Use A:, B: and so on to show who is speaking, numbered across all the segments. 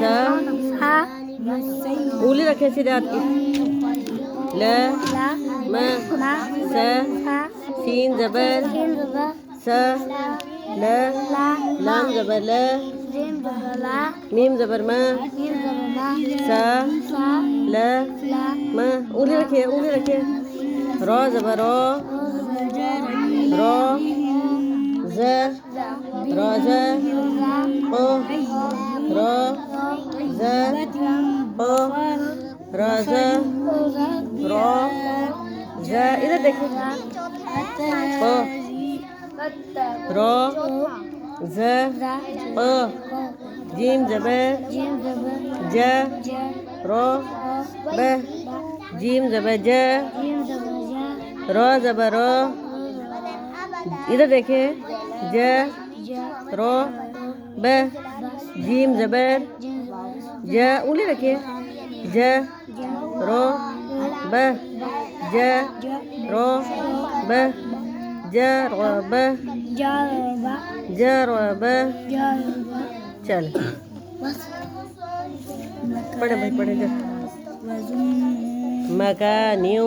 A: सा उंगली रखे सीधे हाथ की ल म स सीन जबर स ल लाम जबर ल मीम जबर म सा ल म उंगली रखिए रॉ जबर रॉ ज रॉ ज ओ रॉ ज ओ रॉ ज रॉ ज इधर देखिए ओ रॉ ज ओ जीम जबर ज रॉ ब जीम जबर ज रॉ जबर रॉ इधर देखिए ज रॉ ब जीम जबर ज उंगली रखिए ज रॉ ब ज रॉ ब ज रॉ ब ज रॉ ब चल पढ़े भाई पढ़े जा मकानियों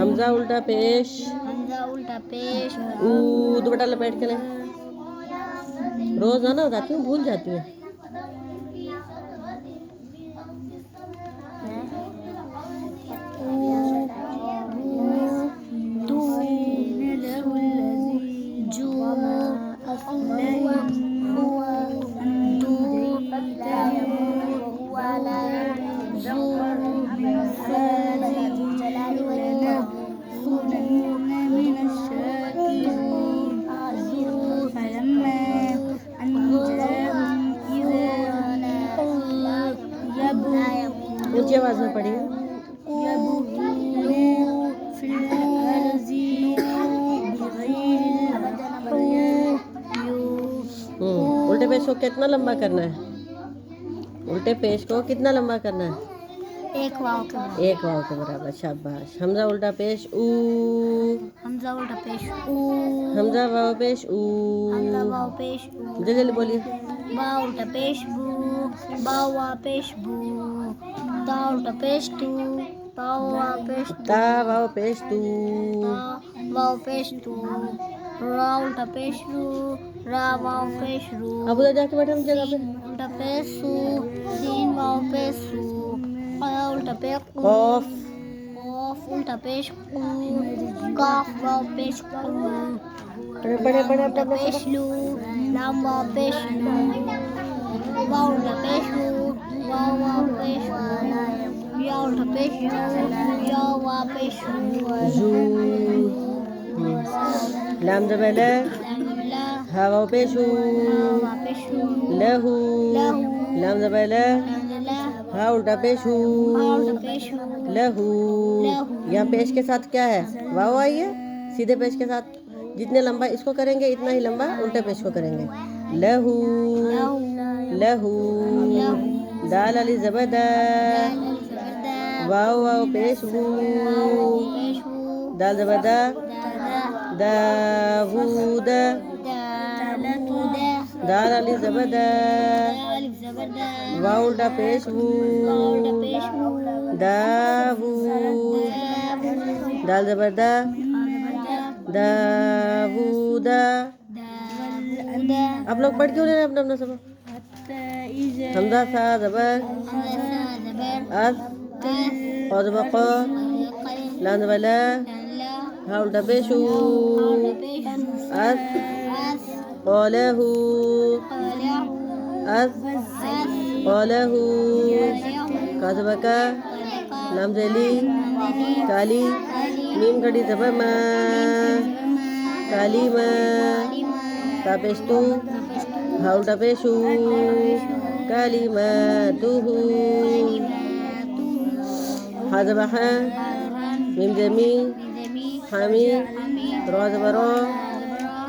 A: हमजा उल्टा पेश
B: हमजा उल्टा पेश
A: दुपट्टा लपेट के ले रोज आना जाती हूँ भूल जाती हूँ ऊंची आवाज में पढ़िए उल्टे पेश को कितना लंबा करना है उल्टे पेश को कितना लंबा करना है
B: एक वाव के
A: बराबर शाबाश हमजा उल्टा पेश ऊ
B: हमजा उल्टा पेश
A: हमजा वाव पेश ऊ
B: हमजा वाव पेश
A: जल्दी बोलिए
B: बा उल्टा पेश बू बा वा पेश बू ता उल्टा पेश तू ता वा पेश
A: ता वाव पेश तू
B: वाव पेश तू रा उल्टा पेश रू रा वाव पेश रू
A: अब उधर जाके बैठे हम जगह पे
B: उल्टा पेश सू सीन वाव पेश सू उल्टा पेश
A: कॉफ
B: कॉफ उल्टा पेश काफ वाव पेश
A: बड़े
B: उल्टा पेश लू लाम वाव पेश लू वाव उल्टा पेश लू वाव वाव पेश या उल्टा पेश या वाव पेश
A: जू लाम जबर ल हा वाव पेश लहू लाम जबर ल हा उल्टा पेश लहू यहाँ पेश के साथ क्या है वाव आई है सीधे पेश के साथ जितने लंबा इसको करेंगे इतना ही लंबा उल्टे पेश को करेंगे लहू लहू दाल अली जबरदा वाव वाव पेश बू दाल जबरदा दावूद दाल अली जबरदा वाव उल्टा पेश बू दावूद दाल जबरदा दावूदा आप लोग पढ़ क्यों रहे हैं अपना अपना सब हमजा सा जबर अस और जबर क लाम जबर ला हा उल्टा पेशू अस क़ालहू अस क़ालहू का जबर का लाम जली काली मीम खड़ी जबर मा काली मा ता पेश तू हा उल्टा पेशू काली मा तुहू हा जबर हा मीम जमी हामी रा जबर रा